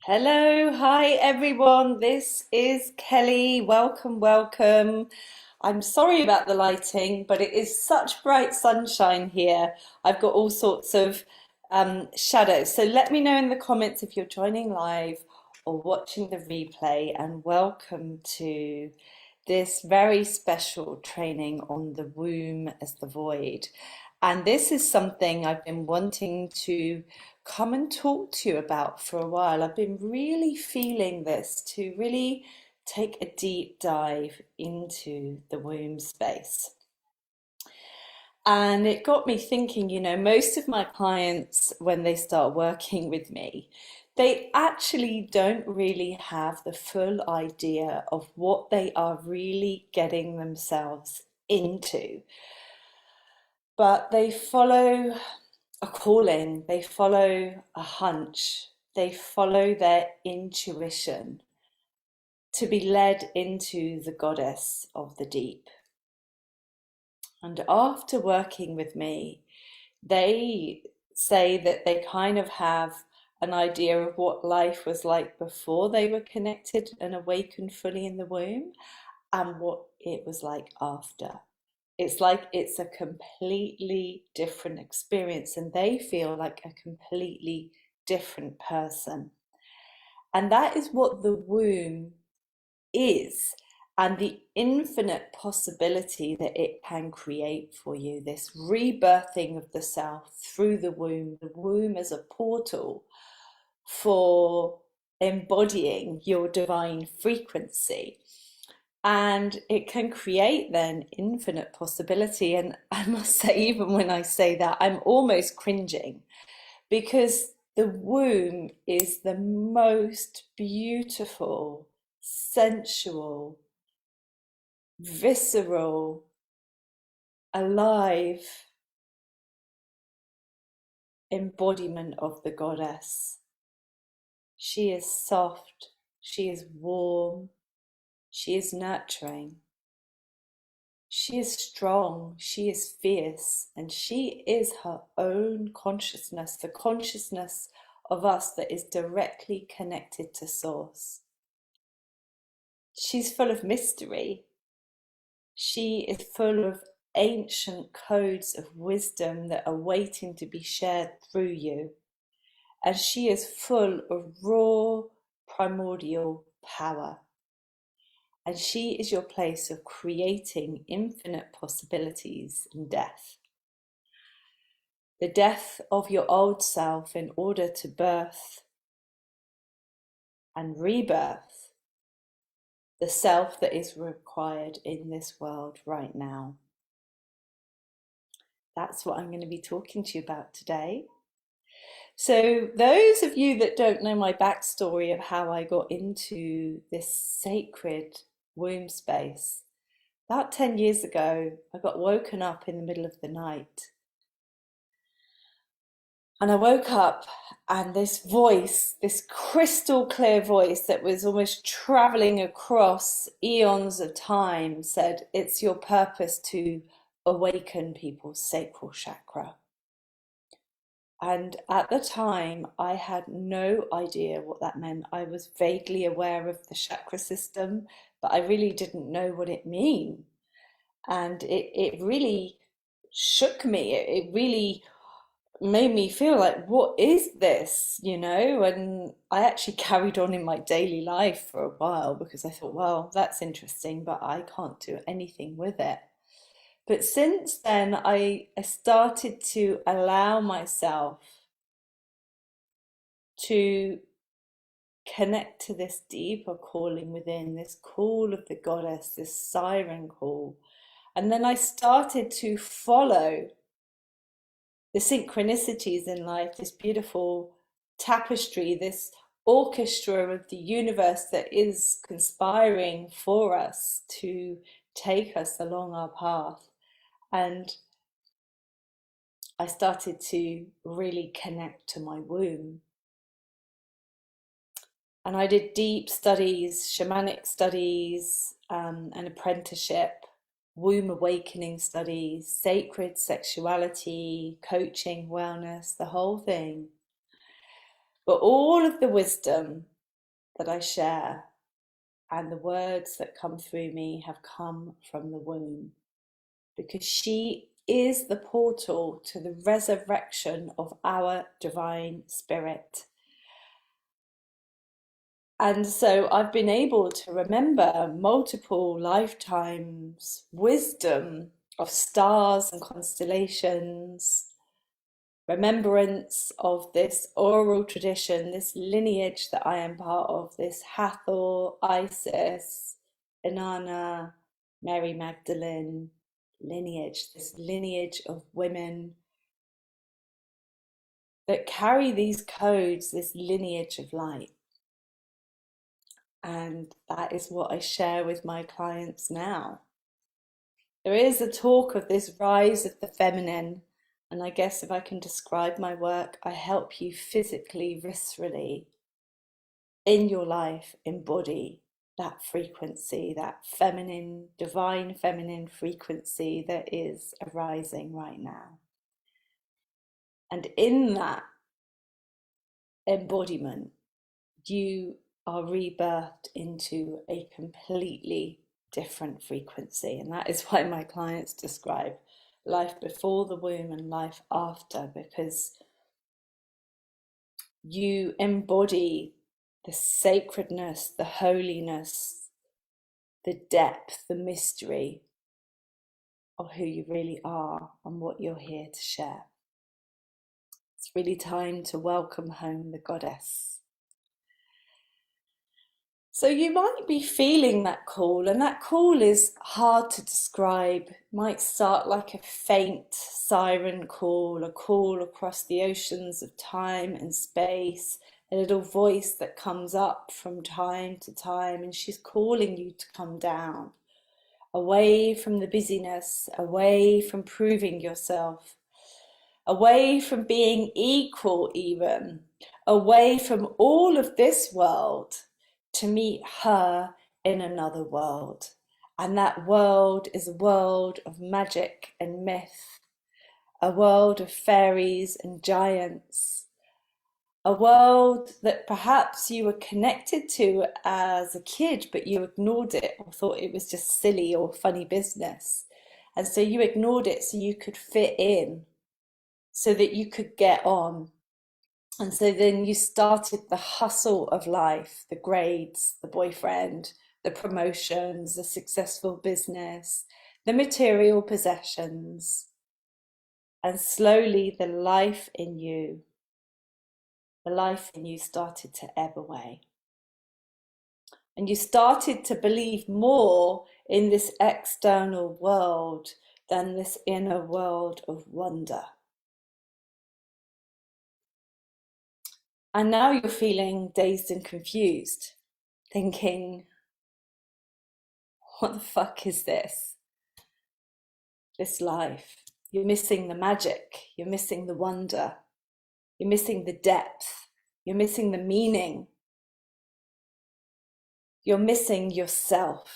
Hello, hi everyone. This is Kelly. Welcome, welcome. I'm sorry about the lighting, but it is such bright sunshine here. I've got all sorts of shadows. So let me know in the comments if you're joining live or watching the replay, and welcome to this very special training on the womb as the void. And this is something I've been wanting to come and talk to you about for a while. I've been really feeling this to really take a deep dive into the womb space. And it got me thinking, most of my clients, when they start working with me, they actually don't really have the full idea of what they are really getting themselves into. But they follow a calling, they follow a hunch, they follow their intuition to be led into the goddess of the deep. And after working with me, they say that they kind of have an idea of what life was like before they were connected and awakened fully in the womb and what it was like after. It's like it's a completely different experience, and they feel like a completely different person. And that is what the womb is, and the infinite possibility that it can create for you, this rebirthing of the self through the womb as a portal for embodying your divine frequency. And it can create then infinite possibility. And I must say, even when I say that, I'm almost cringing, because the womb is the most beautiful, sensual, visceral, alive embodiment of the goddess. She is soft, she is warm, she is nurturing. She is strong, she is fierce, and she is her own consciousness, the consciousness of us that is directly connected to Source. She's full of mystery. She is full of ancient codes of wisdom that are waiting to be shared through you. And she is full of raw, primordial power. And she is your place of creating infinite possibilities in death. The death of your old self in order to birth and rebirth the self that is required in this world right now. That's what I'm going to be talking to you about today. So, those of you that don't know my backstory of how I got into this sacred womb space, about 10 years ago, I got woken up in the middle of the night. And I woke up, and this voice, this crystal clear voice that was almost traveling across eons of time, said, "It's your purpose to awaken people's sacral chakra." And at the time, I had no idea what that meant. I was vaguely aware of the chakra system, but I really didn't know what it meant. And it really shook me. It really made me feel like, what is this, And I actually carried on in my daily life for a while because I thought, well, that's interesting, but I can't do anything with it. But since then, I started to allow myself to connect to this deeper calling within, this call of the goddess, this siren call. And then I started to follow the synchronicities in life, this beautiful tapestry, this orchestra of the universe that is conspiring for us to take us along our path. And I started to really connect to my womb. And I did deep studies, shamanic studies, an apprenticeship, womb awakening studies, sacred sexuality, coaching, wellness, the whole thing. But all of the wisdom that I share and the words that come through me have come from the womb, because she is the portal to the resurrection of our divine spirit. And so I've been able to remember multiple lifetimes wisdom of stars and constellations, remembrance of this oral tradition, this lineage that I am part of, this Hathor, Isis, Inanna, Mary Magdalene lineage, this lineage of women that carry these codes, this lineage of light. And that is what I share with my clients now. There is a talk of this rise of the feminine, and I guess if I can describe my work, I help you physically, viscerally, in your life, embody that frequency, that feminine, divine feminine frequency that is arising right now. And in that embodiment, you are rebirthed into a completely different frequency. And that is why my clients describe life before the womb and life after, because you embody the sacredness, the holiness, the depth, the mystery of who you really are and what you're here to share. It's really time to welcome home the goddess. So you might be feeling that call, and that call is hard to describe. It might start like a faint siren call, a call across the oceans of time and space, a little voice that comes up from time to time, and she's calling you to come down, away from the busyness, away from proving yourself, away from being equal even, away from all of this world, to meet her in another world. And that world is a world of magic and myth, a world of fairies and giants, a world that perhaps you were connected to as a kid, but you ignored it or thought it was just silly or funny business. And so you ignored it so you could fit in, so that you could get on. And so then you started the hustle of life, the grades, the boyfriend, the promotions, the successful business, the material possessions. And slowly the life in you started to ebb away. And you started to believe more in this external world than this inner world of wonder. And now you're feeling dazed and confused, thinking, what the fuck is this? This life. You're missing the magic. You're missing the wonder. You're missing the depth. You're missing the meaning. You're missing yourself,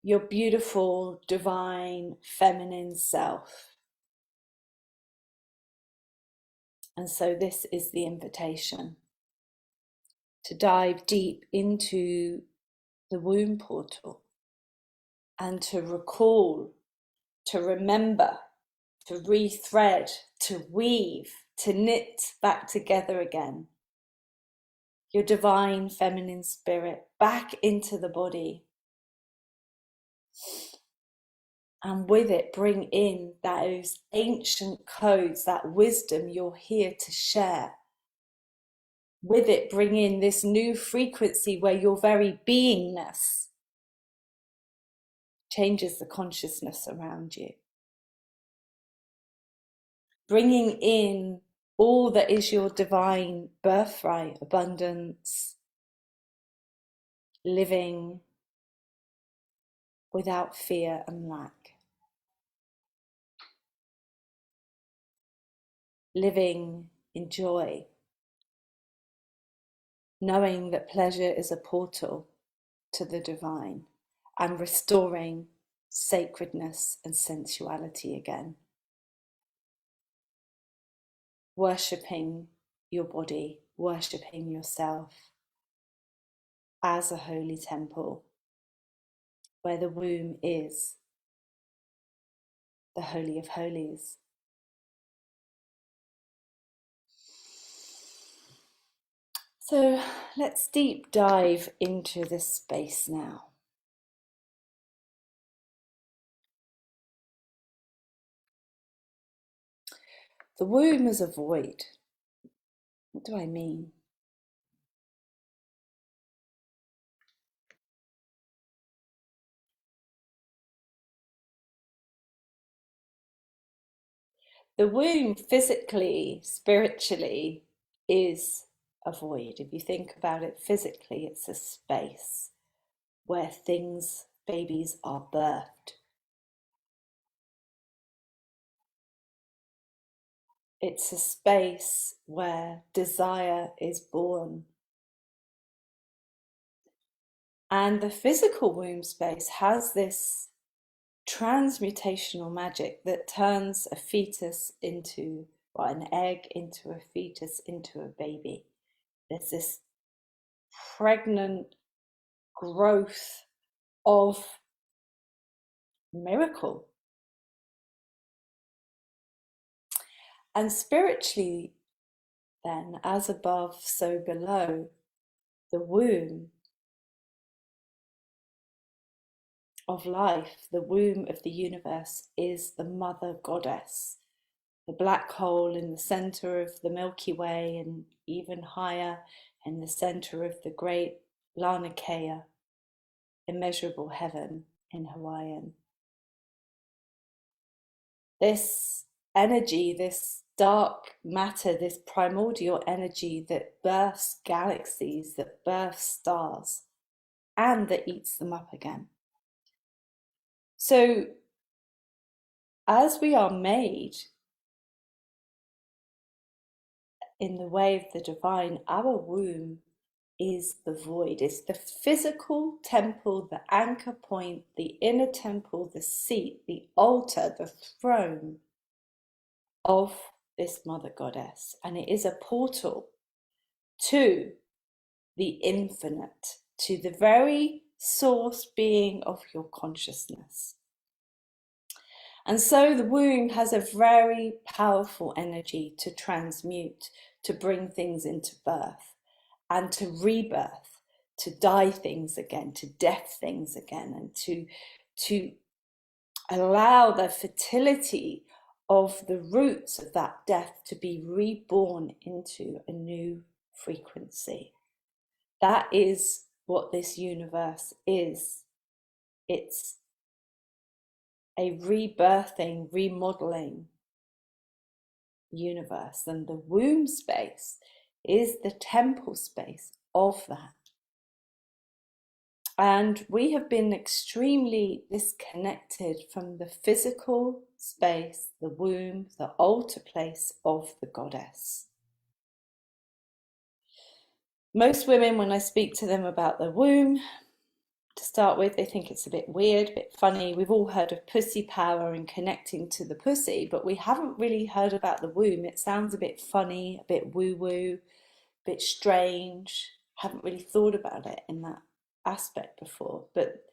your beautiful, divine, feminine self. And so this is the invitation to dive deep into the womb portal and to recall, to remember, to rethread, to weave, to knit back together again your divine feminine spirit back into the body. And with it, bring in those ancient codes, that wisdom you're here to share. With it, bring in this new frequency where your very beingness changes the consciousness around you. Bringing in all that is your divine birthright, abundance, living without fear and lack. Living in joy, knowing that pleasure is a portal to the divine, and restoring sacredness and sensuality again. Worshipping your body, worshipping yourself, as a holy temple where the womb is the Holy of Holies. So let's deep dive into this space now. The womb is a void. What do I mean? The womb physically, spiritually, is a void. If you think about it physically, it's a space where things, babies, are birthed. It's a space where desire is born. And the physical womb space has this transmutational magic that turns a fetus into, well, an egg into a fetus into a baby. There's this pregnant growth of miracle. And spiritually, then, as above, so below, the womb of life, the womb of the universe, is the mother goddess, the black hole in the center of the Milky Way, and even higher in the center of the great Lanakea, immeasurable heaven in Hawaiian. This energy, this dark matter, this primordial energy that births galaxies, that births stars, and that eats them up again. So, as we are made in the way of the divine, our womb is the void. It's the physical temple, the anchor point, the inner temple, the seat, the altar, the throne of this mother goddess. And it is a portal to the infinite, to the very source being of your consciousness. And so the womb has a very powerful energy to transmute, to bring things into birth and to rebirth, to die things again, to death things again, and to allow the fertility of the roots of that death to be reborn into a new frequency. That is what this universe is. It's a rebirthing, remodeling universe, and the womb space is the temple space of that. And we have been extremely disconnected from the physical space, the womb, the altar place of the goddess. Most women, when I speak to them about the womb, to start with, they think it's a bit weird, a bit funny. We've all heard of pussy power and connecting to the pussy, but we haven't really heard about the womb. It sounds a bit funny, a bit woo-woo, a bit strange. Haven't really thought about it in that aspect before, but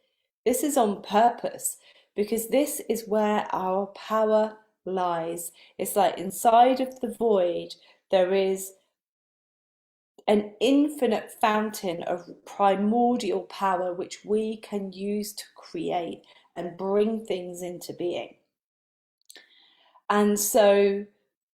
this is on purpose because this is where our power lies. It's like inside of the void, there is an infinite fountain of primordial power which we can use to create and bring things into being. And so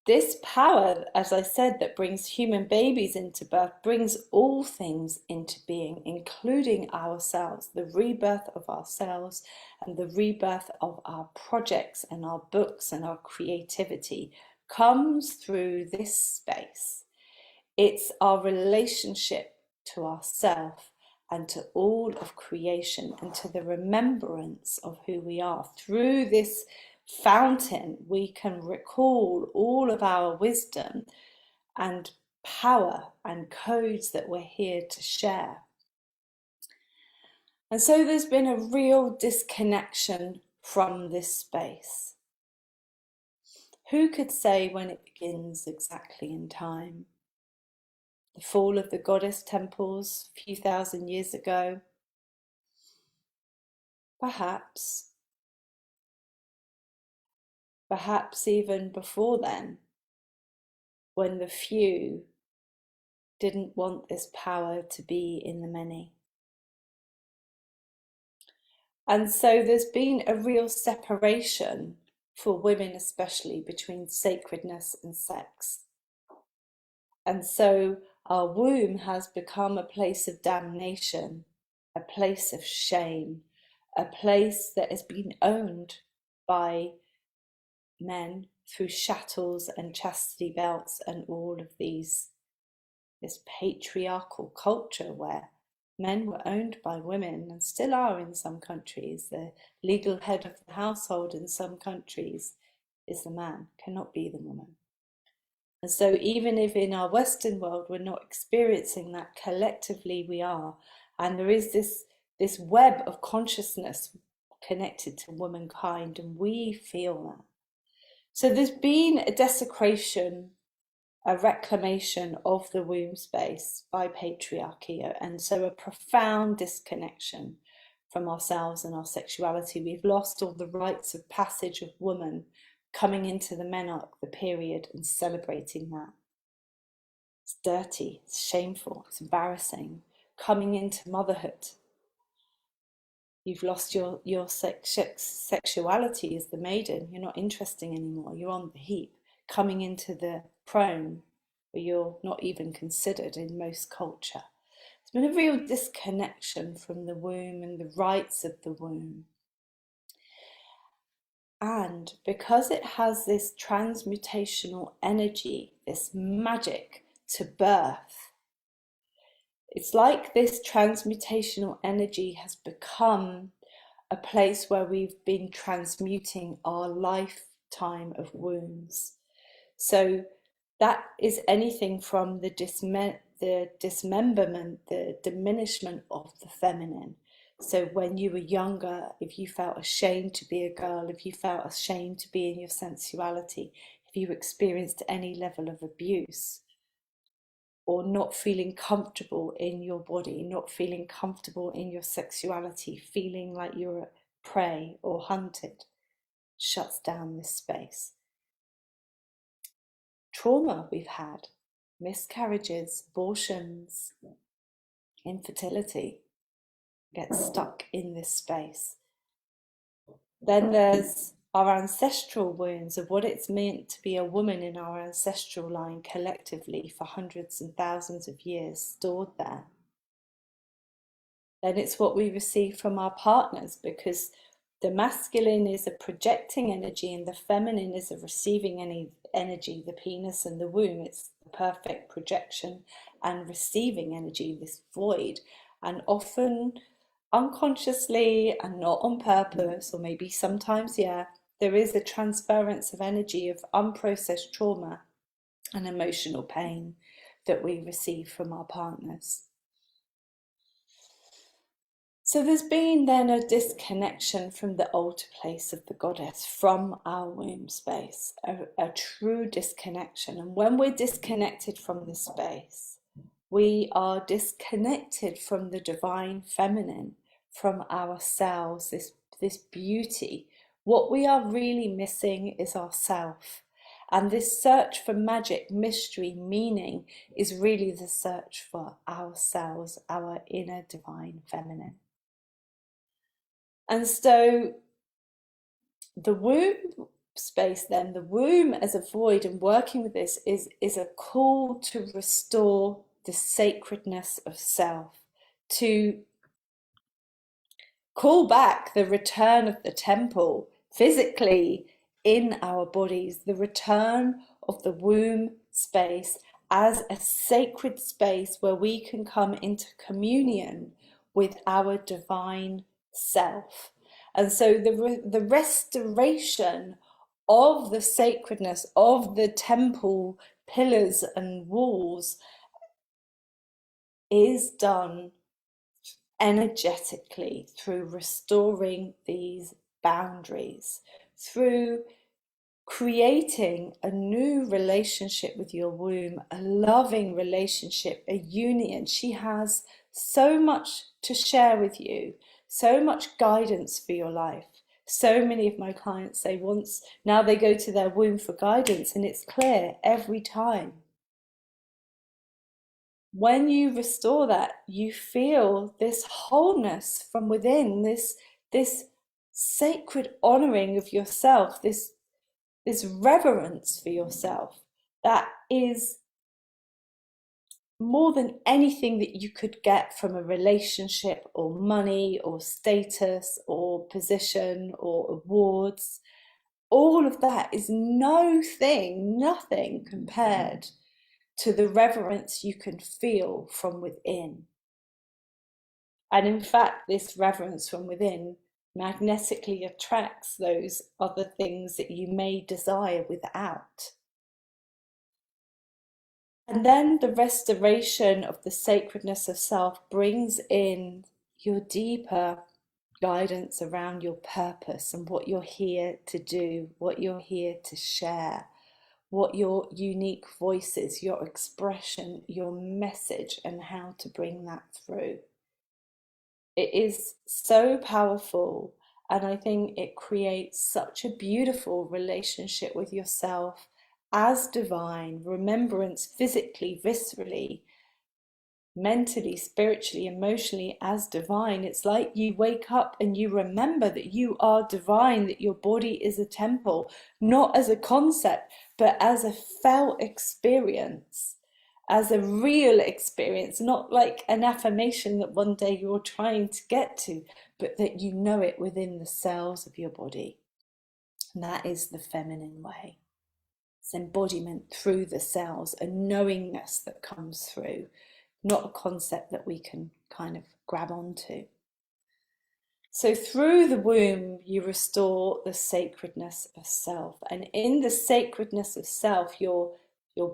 this power, as I said, that brings human babies into birth, brings all things into being, including ourselves, the rebirth of ourselves and the rebirth of our projects and our books and our creativity comes through this space. It's our relationship to ourself and to all of creation and to the remembrance of who we are. Through this fountain, we can recall all of our wisdom and power and codes that we're here to share. And so there's been a real disconnection from this space. Who could say when it begins exactly in time? the fall of the goddess temples a few thousand years ago. Perhaps even before then, when the few didn't want this power to be in the many. And so there's been a real separation for women, especially, between sacredness and sex. And so our womb has become a place of damnation, a place of shame, a place that has been owned by men through shackles and chastity belts and all of this patriarchal culture where men were owned by women and still are in some countries. The legal head of the household in some countries is the man, cannot be the woman. And so even if in our Western world we're not experiencing that, collectively we are. And there is this web of consciousness connected to womankind, and we feel that. So there's been a desecration, a reclamation of the womb space by patriarchy, and so a profound disconnection from ourselves and our sexuality. We've lost all the rites of passage of woman coming into the menarche, the period, and celebrating that. It's dirty, it's shameful, it's embarrassing. Coming into motherhood, you've lost your sexuality as the maiden. You're not interesting anymore. You're on the heap. Coming into the prone, where you're not even considered in most culture. There's been a real disconnection from the womb and the rites of the womb. And because it has this transmutational energy, this magic to birth, it's like this transmutational energy has become a place where we've been transmuting our lifetime of wounds. So that is anything from the dismemberment, the diminishment of the feminine. So when you were younger, if you felt ashamed to be a girl, if you felt ashamed to be in your sensuality, if you experienced any level of abuse, or not feeling comfortable in your body, not feeling comfortable in your sexuality, feeling like you're a prey or hunted, shuts down this space. Trauma we've had, miscarriages, abortions, infertility, get stuck in this space. Then there's our ancestral wounds of what it's meant to be a woman in our ancestral line collectively for hundreds and thousands of years stored there. Then it's what we receive from our partners, because the masculine is a projecting energy and the feminine is a receiving energy, the penis and the womb. It's the perfect projection and receiving energy, this void. And often unconsciously and not on purpose, or maybe sometimes, yeah, there is a transference of energy of unprocessed trauma and emotional pain that we receive from our partners. So there's been then a disconnection from the altar place of the goddess, from our womb space, a true disconnection. And when we're disconnected from this space, we are disconnected from the divine feminine, from ourselves, this beauty. What we are really missing is ourself. And this search for magic, mystery, meaning is really the search for ourselves, our inner divine feminine. And so the womb space then, the womb as a void, and working with this is a call to restore the sacredness of self, to call back the return of the temple physically in our bodies, the return of the womb space as a sacred space where we can come into communion with our divine self. And so the restoration of the sacredness of the temple pillars and walls is done energetically through restoring these boundaries, through creating a new relationship with your womb, a loving relationship, a union. She has so much to share with you, so much guidance for your life. So many of my clients say once now they go to their womb for guidance, and it's clear every time. When you restore that, you feel this wholeness from within, this sacred honoring of yourself, this reverence for yourself that is more than anything that you could get from a relationship or money or status or position or awards. All of that is nothing compared to the reverence you can feel from within. And in fact, this reverence from within magnetically attracts those other things that you may desire without. And then the restoration of the sacredness of self brings in your deeper guidance around your purpose and what you're here to do, what you're here to share, what your unique voice is, your expression, your message, and how to bring that through. It is so powerful, and I think it creates such a beautiful relationship with yourself as divine, remembrance physically, viscerally, mentally, spiritually, emotionally as divine. It's like you wake up and you remember that you are divine, that your body is a temple, not as a concept, but as a felt experience, as a real experience, not like an affirmation that one day you're trying to get to, but that you know it within the cells of your body. And that is the feminine way. It's embodiment through the cells, a knowingness that comes through, not a concept that we can kind of grab onto. So through the womb, you restore the sacredness of self. And in the sacredness of self, your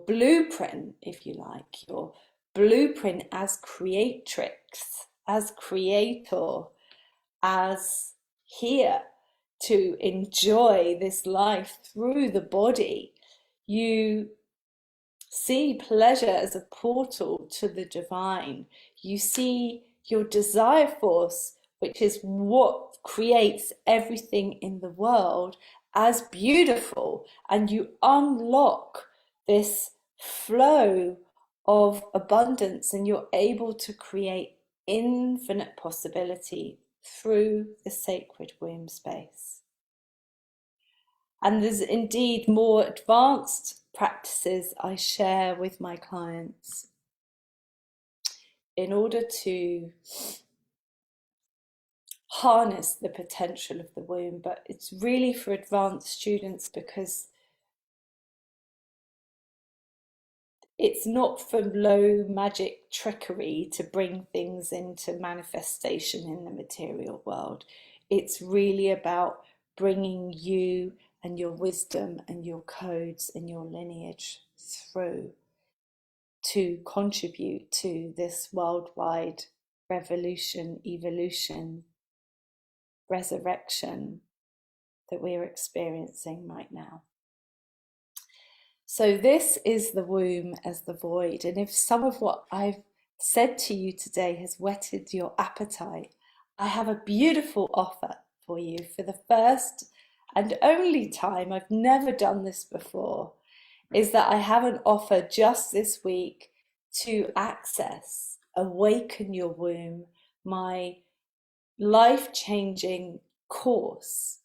blueprint, if you like, your blueprint as creatrix, as creator, as here to enjoy this life through the body. You see pleasure as a portal to the divine. You see your desire force, which is what creates everything in the world, as beautiful, and you unlock this flow of abundance, and you're able to create infinite possibility through the sacred womb space. And there's indeed more advanced practices I share with my clients in order to harness the potential of the womb, but it's really for advanced students because it's not for low magic trickery to bring things into manifestation in the material world. It's really about bringing you and your wisdom and your codes and your lineage through to contribute to this worldwide revolution, evolution, resurrection that we are experiencing right now. So this is the womb as the void. And if some of what I've said to you today has whetted your appetite, I have a beautiful offer for you for the first and only time. I've never done this before, is that I have an offer just this week to access Awaken Your Womb, my life-changing course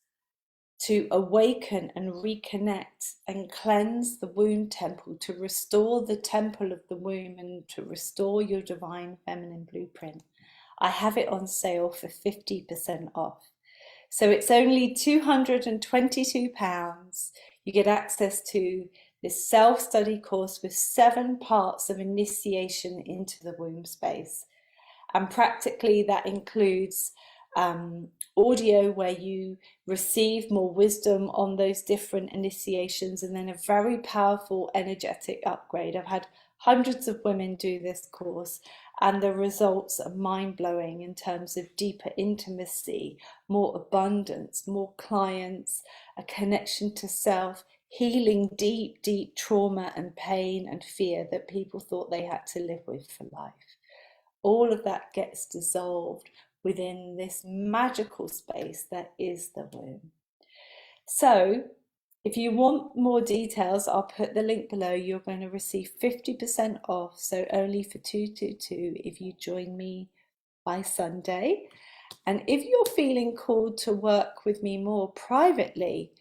to awaken and reconnect and cleanse the womb temple, to restore the temple of the womb and to restore your divine feminine blueprint. I have it on sale for 50% off. So it's only £222. You get access to this self-study course with 7 parts of initiation into the womb space. And practically that includes audio where you receive more wisdom on those different initiations, and then a very powerful energetic upgrade. I've had hundreds of women do this course, and the results are mind-blowing in terms of deeper intimacy, more abundance, more clients, a connection to self, healing deep, deep trauma and pain and fear that people thought they had to live with for life. All of that gets dissolved within this magical space that is the womb. So if you want more details, I'll put the link below. You're going to receive 50% off, so only for 222 if you join me by Sunday. And if you're feeling called to work with me more privately,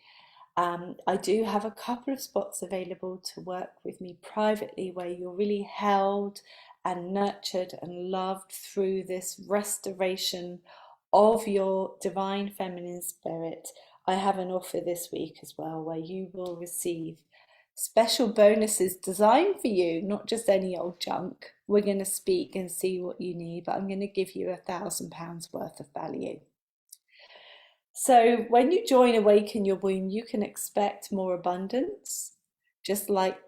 I do have a couple of spots available to work with me privately where you're really held and nurtured and loved through this restoration of your divine feminine spirit. I have an offer this week as well where you will receive special bonuses designed for you, not just any old junk. We're going to speak and see what you need, but I'm going to give you £1,000 worth of value. So when you join Awaken Your Womb, you can expect more abundance. Just like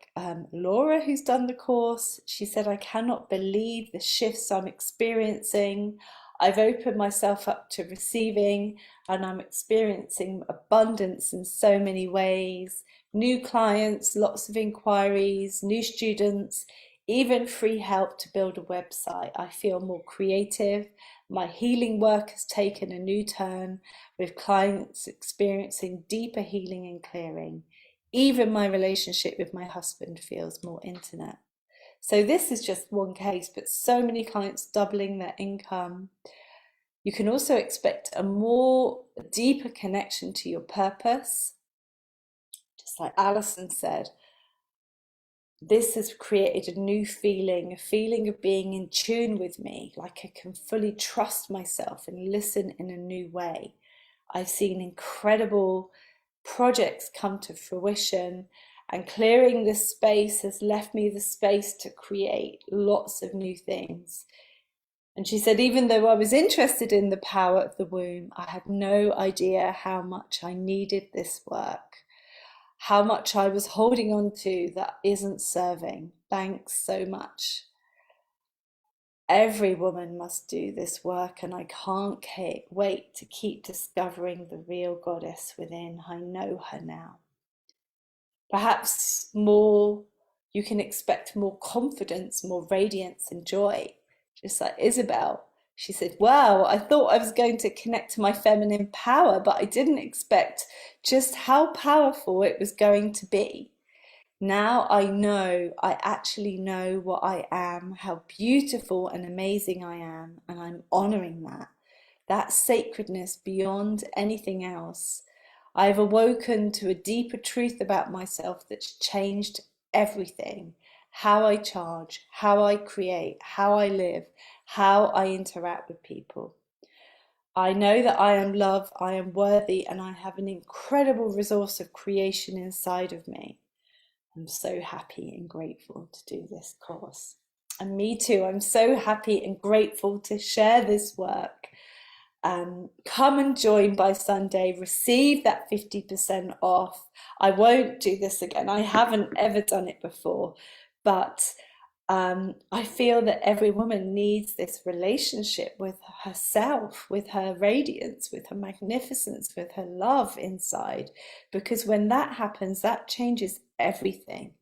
Laura, who's done the course, she said, I cannot believe the shifts I'm experiencing. I've opened myself up to receiving and I'm experiencing abundance in so many ways. New clients, lots of inquiries, new students, even free help to build a website. I feel more creative. My healing work has taken a new turn with clients experiencing deeper healing and clearing. Even my relationship with my husband feels more intimate. So this is just one case, but so many clients doubling their income. You can also expect a deeper connection to your purpose. Just like Alison said, this has created a new feeling, a feeling of being in tune with me, like I can fully trust myself and listen in a new way. I've seen incredible projects come to fruition, and clearing this space has left me the space to create lots of new things. And she said, even though I was interested in the power of the womb, I had no idea how much I needed this work, how much I was holding on to that isn't serving. Thanks so much. Every woman must do this work, and I can't wait to keep discovering the real goddess within. I know her now. Perhaps you can expect more confidence, more radiance and joy. Just like Isabel, she said, wow, I thought I was going to connect to my feminine power, but I didn't expect just how powerful it was going to be. Now I actually know what I am, how beautiful and amazing I am, and I'm honoring that. That sacredness beyond anything else. I've awoken to a deeper truth about myself that's changed everything. How I charge, how I create, how I live, how I interact with people. I know that I am love, I am worthy, and I have an incredible resource of creation inside of me. I'm so happy and grateful to do this course. And me too, I'm so happy and grateful to share this work. Come and join by Sunday, receive that 50% off. I won't do this again. I haven't ever done it before, but I feel that every woman needs this relationship with herself, with her radiance, with her magnificence, with her love inside, because when that happens, that changes everything.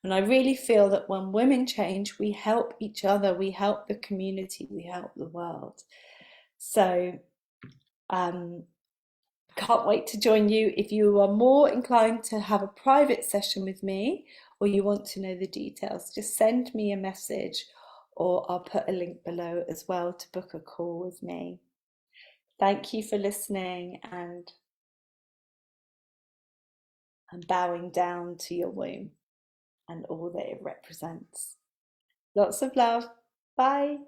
And I really feel that when women change, we help each other, we help the community, we help the world. So can't wait to join you. If you are more inclined to have a private session with me, or you want to know the details, just send me a message, or I'll put a link below as well to book a call with me. Thank you for listening, and I'm bowing down to your womb and all that it represents. Lots of love. Bye.